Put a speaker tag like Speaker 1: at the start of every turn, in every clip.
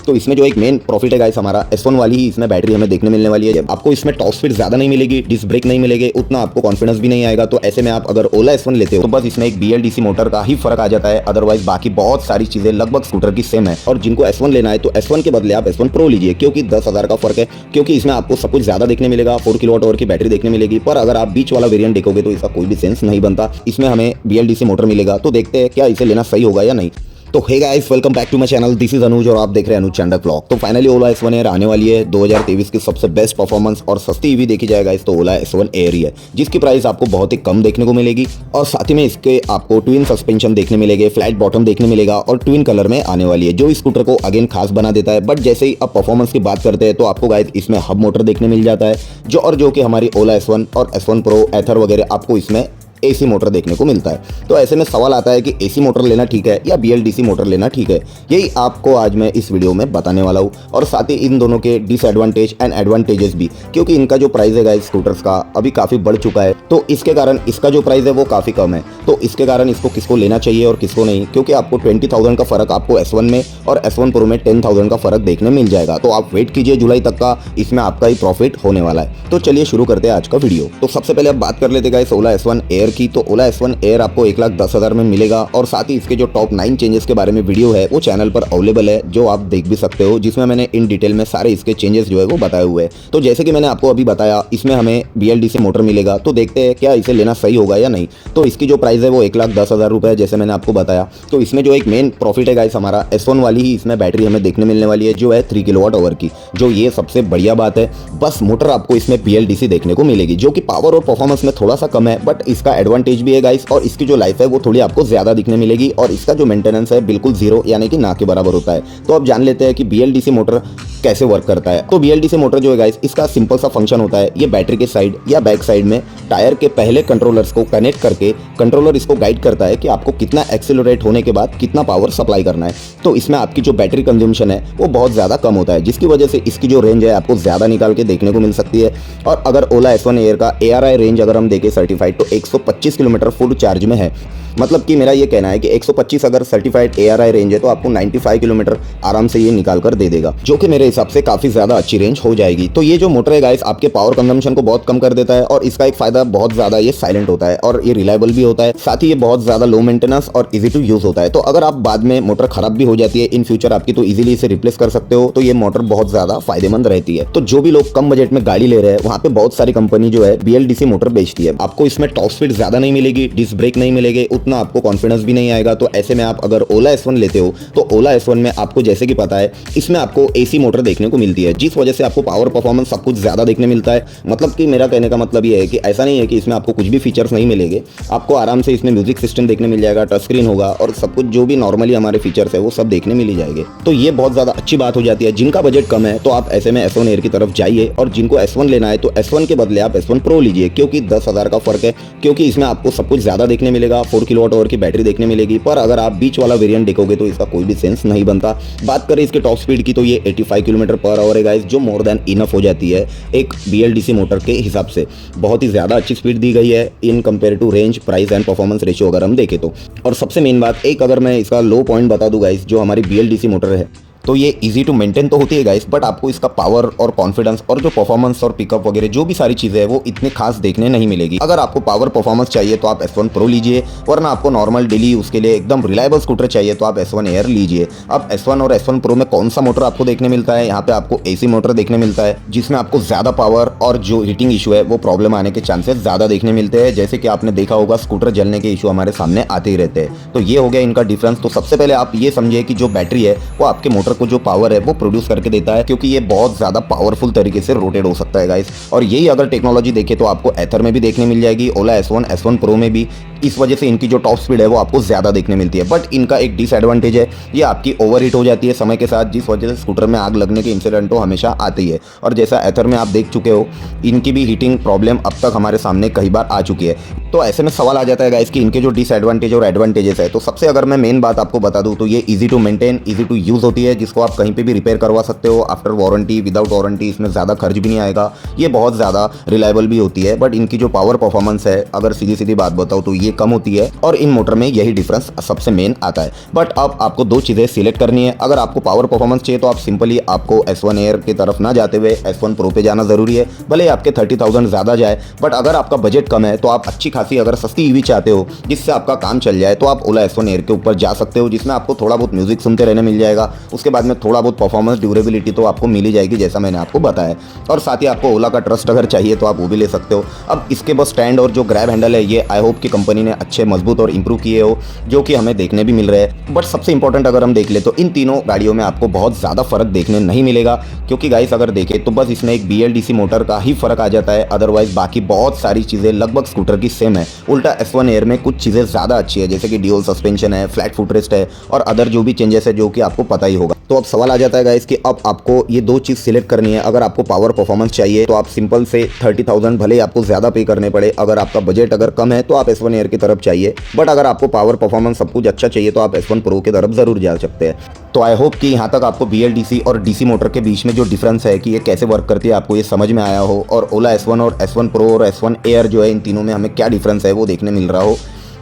Speaker 1: तो इसमें जो एक मेन प्रॉफिट है गाइस हमारा S1 वाली ही इसमें बैटरी हमें देखने मिलने वाली है। आपको इसमें टॉप स्पीड ज्यादा नहीं मिलेगी, डिस्क ब्रेक नहीं मिलेगी, उतना आपको कॉन्फिडेंस भी नहीं आएगा। तो ऐसे में आप अगर ओला S1 लेते हो तो बस इसमें एक BLDC मोटर का ही फर्क आ जाता है, अदरवाइज बाकी बहुत सारी चीजें लगभग स्कूटर की सेम है। और जिनको S1 लेना है तो S1 के बदले आप S1 Pro लीजिए, क्योंकि 10,000 का फर्क है, क्योंकि इसमें आपको सब कुछ ज्यादा देखने मिलेगा, 4 किलोवाट की बैटरी देखने मिलेगी। पर अगर आप बीच वाला वेरिएंट देखोगे तो इसका कोई भी सेंस नहीं बनता। इसमें हमें BLDC मोटर मिलेगा, तो देखते हैं क्या इसे लेना सही होगा या नहीं। तो hey guys, welcome back to my channel, this is Anuj और आप देख रहे हैं अनुज चंडक ब्लॉग। तो फाइनली ओला S1 एयर आने वाली है। 2023 की सबसे बेस्ट परफॉर्मेंस और सस्ती ईवी देखी जाएगा इस, तो ओला S1 एयर ही है, जिसकी प्राइस आपको बहुत ही कम देखने को मिलेगी। और साथ ही में इसके आपको ट्विन सस्पेंशन देखने मिलेंगे, फ्लैट बॉटम देखने मिलेगा और ट्विन कलर में आने वाली है, जो इस स्कूटर को अगेन खास बना देता है। बट जैसे ही अब परफॉर्मेंस की बात करते हैं तो आपको गाइस इसमें हब मोटर देखने मिल जाता है, जो कि हमारी ओला S1 और S1 Pro एथर वगैरह आपको इसमें AC मोटर देखने को मिलता है। तो ऐसे में सवाल आता है कि AC मोटर लेना ठीक है या BLDC मोटर लेना ठीक है। यही आपको आज मैं इस वीडियो में बताने वाला हूँ, और साथ ही इन दोनों के डिसएडवांटेज एंड एडवांटेजेस भी, क्योंकि इनका जो प्राइस है गाइस स्कूटर्स का अभी काफ़ी बढ़ चुका है। तो इसके कारण इसका जो प्राइस है वो काफ़ी कम है। तो इसके कारण इसको किसको लेना चाहिए और किसको नहीं, क्योंकि आपको 20,000 का फर्क आपको S1 में और S1 Pro में 10,000 का फर्क देखने मिल जाएगा। तो आप वेट कीजिए जुलाई तक का, इसमें आपका ही प्रॉफिट होने वाला है। तो चलिए शुरू करते हैं आज का वीडियो। तो सबसे पहले आप बात कर लेते गाइस ओला S1 एयर की। तो ओला S1 एयर आपको 1,10,000 में मिलेगा, और साथ ही इसके जो टॉप 9 चेंजेस के बारे में वीडियो है वो चैनल पर अवेलेबल है, जो आप देख भी सकते हो, जिसमें मैंने इन डिटेल में सारे इसके चेंजेस जो है वो बताए हुए हैं। तो जैसे कि मैंने आपको अभी बताया, इसमें हमें BLDC मोटर मिलेगा, तो देखते हैं क्या इसे लेना सही होगा या नहीं। तो इसकी जो प्राइस है वो 1,10,000 रुपये है, जैसे मैंने आपको बताया। तो इसमें जो एक मेन प्रॉफिट है गाइस हमारा S1 वाली ही इसमें बैटरी हमें देखने मिलने वाली है, जो है 3 किलोवाट की, जो ये सबसे बढ़िया बात है। बस मोटर आपको इसमें BLDC देखने को मिलेगी, जो कि पावर और परफॉर्मेंस में थोड़ा सा कम है, बट इसका एडवांटेज भी है गाइस। और इसकी जो लाइफ है वो थोड़ी आपको ज्यादा दिखने मिलेगी, और इसका जो मेंटेनेंस है बिल्कुल जीरो यानी कि ना के बराबर होता है। तो अब जान लेते हैं कि BLDC मोटर कैसे वर्क करता है। तो BLDC मोटर जो है गाइस, इसका सिंपल सा फंक्शन होता है, ये बैटरी के साइड या बैक साइड में टायर के पहले कंट्रोलर्स को कनेक्ट करके कंट्रोलर इसको गाइड करता है कि आपको कितना एक्सेलरेट होने के बाद कितना पावर सप्लाई करना है। तो इसमें आपकी जो बैटरी कंज्यूमशन है वो बहुत ज्यादा कम होता है, जिसकी वजह से इसकी जो रेंज है आपको ज्यादा निकाल के देखने को मिल सकती है। और अगर ओला S1 एयर का ARI रेंज अगर हम देखें सर्टिफाइड, तो 125 किलोमीटर फुल चार्ज में है। मतलब कि मेरा ये कहना है कि 125 अगर सर्टिफाइड ARI रेंज है तो आपको 95 किलोमीटर आराम से ये निकाल कर दे देगा, जो कि मेरे हिसाब से काफी ज्यादा अच्छी रेंज हो जाएगी। तो ये जो मोटर है गाइस आपके पावर कंजम्पशन को बहुत कम कर देता है, और इसका एक फायदा बहुत ज्यादा ये साइलेंट होता है और ये रिलायबल भी होता है। साथ ही ये बहुत ज्यादा लो मेंटेनेंस और इजी टू यूज होता है। तो अगर आप बाद में मोटर खराब भी हो जाती है इन फ्यूचर आपकी, तो इजीली इसे रिप्लेस कर सकते हो। तो ये मोटर बहुत ज्यादा फायदेमंद रहती है। तो जो भी लोग कम बजट में गाड़ी ले रहे हैं, वहाँ पे बहुत सारी कंपनी जो है BLDC मोटर बेचती है। आपको इसमें टॉप स्पीड ज्यादा नहीं मिलेगी, डिस्क ब्रेक नहीं मिलेगी, उतना आपको कॉन्फिडेंस भी नहीं आएगा। तो ऐसे में आप अगर ओला S1 लेते हो तो ओला S1 में आपको जैसे कि पता है इसमें आपको AC मोटर देखने को मिलती है, जिस वजह से आपको पावर परफॉर्मेंस सब कुछ ज्यादा देखने मिलता है। मतलब कि मेरा कहने का मतलब ये है कि ऐसा नहीं है कि इसमें आपको कुछ भी फीचर्स नहीं मिलेंगे। आपको आराम से इसमें म्यूजिक सिस्टम देखने मिल जाएगा, टच स्क्रीन होगा, और सब कुछ जो भी नॉर्मली हमारे फीचर्स है वो सब देखने मिल जाएंगे। तो ये बहुत ज्यादा अच्छी बात हो जाती है। जिनका बजट कम है तो आप ऐसे में S1 एयर की तरफ जाइए, और जिनको S1 लेना है तो S1 के बदले आप S1 Pro लीजिए, क्योंकि 10,000 का फर्क है, क्योंकि इसमें आपको सब कुछ ज्यादा देखने मिलेगा, 4 किलोवाट की बैटरी देखने मिलेगी। पर अगर आप बीच वाला वेरिएंट देखोगे तो इसका कोई भी सेंस नहीं बनता। बात करें इसके टॉप स्पीड की तो ये 85 किलोमीटर पर आवर है गाइस, जो मोर देन इनफ हो जाती है एक BLDC मोटर के हिसाब से। बहुत ही ज्यादा अच्छी स्पीड दी गई है in compare to range, price and performance ratio अगर हम देखें तो। और सबसे मेन बात एक अगर मैं इसका लो पॉइंट बता दूं गाइस, जो हमारी BLDC मोटर है, तो ये इजी टू मेंटेन तो होती है गाइस, बट आपको इसका पावर और कॉन्फिडेंस और जो परफॉर्मेंस और पिकअप वगैरह जो भी सारी चीजें है वो इतनी खास देखने नहीं मिलेगी। अगर आपको पावर परफॉर्मेंस चाहिए तो आप S1 Pro लीजिए, वरना आपको नॉर्मल डेली उसके लिए एकदम रिलायबल स्कूटर चाहिए तो आप S1 एयर लीजिए। अब S1 और S1 Pro में कौन सा मोटर आपको देखने मिलता है? यहाँ पे आपको AC मोटर देखने मिलता है, जिसमें आपको ज्यादा पावर और जो हीटिंग इशू है वो प्रॉब्लम आने के चांसेस ज्यादा देखने मिलते हैं। जैसे कि आपने देखा होगा स्कूटर जलने के इशू हमारे सामने आते ही रहते हैं। तो ये हो गया इनका डिफरेंस। तो सबसे पहले आप ये समझिए कि जो बैटरी है वो आपके मोटर को जो पावर है वो प्रोड्यूस करके देता है, क्योंकि ये बहुत ज्यादा पावरफुल तरीके से रोटेट हो सकता है गाइस। और यही अगर टेक्नोलॉजी देखे तो आपको एथर में भी देखने मिल जाएगी, ओला S1 S1 Pro में भी। इस वजह से इनकी जो टॉप स्पीड है वो आपको ज्यादा देखने मिलती है। बट इनका एक डिसएडवांटेज है, ये आपकी ओवरहीट हो जाती है समय के साथ, जिस वजह से स्कूटर में आग लगने के इंसिडेंटों हमेशा आती है। और जैसा एथर में आप देख चुके हो, इनकी भी हीटिंग प्रॉब्लम अब तक हमारे सामने कई बार आ चुकी है। तो ऐसे में सवाल आ जाता है गाइस कि इनके जो डिसएडवांटेज और एडवांटेजेस है। तो सबसे अगर मैं मेन बात आपको बता दूं तो ये easy to maintain, easy to use होती है, जिसको आप कहीं पे भी रिपेयर करवा सकते हो आफ्टर वारंटी, विदाउट वारंटी। इसमें ज़्यादा खर्च भी नहीं आएगा। ये बहुत ज़्यादा रिलायबल भी होती है। बट इनकी जो पावर परफॉर्मेंस है, अगर सीधी सीधी बात बताऊँ तो ये कम होती है और इन मोटर में यही डिफरेंस सबसे मेन आता है। बट अब आपको दो चीज़ें सिलेक्ट करनी है। अगर आपको पावर परफॉर्मेंस चाहिए तो आप सिंपली आपको S1 एयर की तरफ ना जाते हुए S1 प्रो पे जाना ज़रूरी है। भले आपके 30,000 ज़्यादा जाए, बट अगर आपका बजट कम है तो आप अच्छी खासी अगर सस्ती ईवी चाहते हो जिससे आपका काम चल जाए तो आप ओला S1 एयर के ऊपर जा सकते हो, जिसमें आपको थोड़ा बहुत म्यूजिक सुनते रहने मिल जाएगा। उसके बाद में थोड़ा बहुत परफॉर्मेंस ड्यूरेबिलिटी तो आपको मिल ही जाएगी जैसा मैंने आपको बताया, और साथ ही आपको ओला का ट्रस्ट अगर चाहिए तो आप वो भी ले सकते हो। अब इसके बस स्टैंड और जो ग्रैब हैंडल है ये आई होप कि कंपनी ने अच्छे मजबूत और इंप्रूव किए हो, जो कि हमें देखने भी मिल रहे हैं। बट सबसे इंपॉर्टेंट अगर हम देख ले तो इन तीनों गाड़ियों में आपको बहुत ज़्यादा फर्क देखने नहीं मिलेगा, क्योंकि गाइस अगर देखें तो बस इसमें एक BLDC मोटर का ही फर्क आ जाता है। अदरवाइज बाकी बहुत सारी चीज़ें लगभग स्कूटर की सेम है। उल्टा S1 एयर में कुछ चीज़ें ज़्यादा अच्छी है, जैसे कि ड्यूल सस्पेंशन है, फ्लैट फुटरेस्ट है और अदर जो भी चेंजेस है जो कि आपको पता ही होगा। तो अब सवाल आ जाता है गाइस कि अब आपको ये दो चीज़ सिलेक्ट करनी है। अगर आपको पावर परफॉर्मेंस चाहिए तो आप सिंपल से 30,000 भले आपको ज़्यादा पे करने पड़े, अगर आपका बजट अगर कम है तो आप S1 एयर की तरफ चाहिए। बट अगर आपको पावर परफॉर्मेंस सब कुछ अच्छा चाहिए तो आप S1 प्रो की तरफ ज़रूर जा सकते हैं। तो आई होप कि यहाँ तक आपको BLDC और DC मोटर के बीच में जो डिफरेंस है कि ये कैसे वर्क करती है आपको ये समझ में आया हो, और ओला S1 और S1 प्रो और S1 एयर जो है इन तीनों में हमें क्या डिफरेंस है वो देखने मिल रहा हो।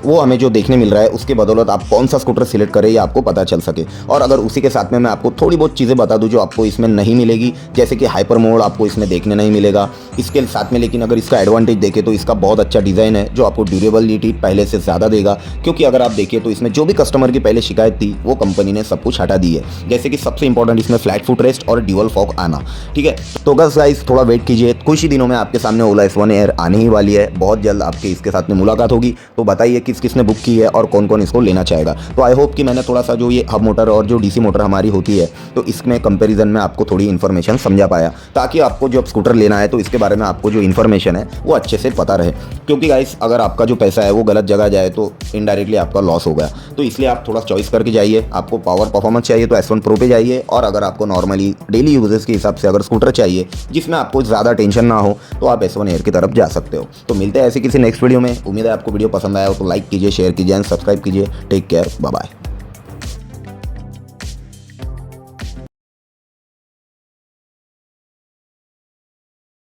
Speaker 1: वो हमें जो देखने मिल रहा है उसके बदौलत आप कौन सा स्कूटर सिलेक्ट करें ये आपको पता चल सके। और अगर उसी के साथ में मैं आपको थोड़ी बहुत चीज़ें बता दूं जो आपको इसमें नहीं मिलेगी, जैसे कि हाइपर मोड आपको इसमें देखने नहीं मिलेगा इसके साथ में, लेकिन अगर इसका एडवांटेज देखें तो इसका बहुत अच्छा डिज़ाइन है जो आपको ड्यूरेबिलिटी पहले से ज़्यादा देगा। क्योंकि अगर आप देखें तो इसमें जो भी कस्टमर की पहले शिकायत थी वो कंपनी ने सब कुछ हटा दी है, जैसे कि सबसे इंपॉर्टेंट इसमें फ्लैट फुट रेस्ट और ड्यूअल फॉग आना। ठीक है, तो बस गाइस थोड़ा वेट कीजिए, कुछ ही दिनों में आपके सामने ओला S1 एयर आने ही वाली है। बहुत जल्द आपके इसके साथ में मुलाकात होगी। तो बताइए किस किसने बुक की है और कौन कौन इसको लेना चाहेगा। तो आई होप कि मैंने थोड़ा सा जो ये हब मोटर और जो DC मोटर हमारी होती है तो इसमें कंपैरिजन में आपको थोड़ी इन्फॉर्मेशन समझा पाया, ताकि आपको जब स्कूटर लेना है तो इसके बारे में आपको जो इन्फॉर्मेशन है वो अच्छे से पता रहे। क्योंकि गाइस अगर आपका जो पैसा है वो गलत जगह जाए तो इनडायरेक्टली आपका लॉस होगा। तो इसलिए आप थोड़ा चॉइस करके जाइए। आपको पावर परफॉर्मेंस चाहिए तो S1 प्रो पे जाइए, और अगर आपको नॉर्मली डेली यूजेस के हिसाब से अगर स्कूटर चाहिए जिसमें आपको ज़्यादा टेंशन ना हो तो आप S1 एयर की तरफ जा सकते हो। तो मिलते हैं ऐसे किसी नेक्स्ट वीडियो में। उम्मीद है आपको वीडियो पसंद आया हो तो लाइक कीजिए, शेयर कीजिए एंड सब्सक्राइब कीजिए। Take care, bye bye.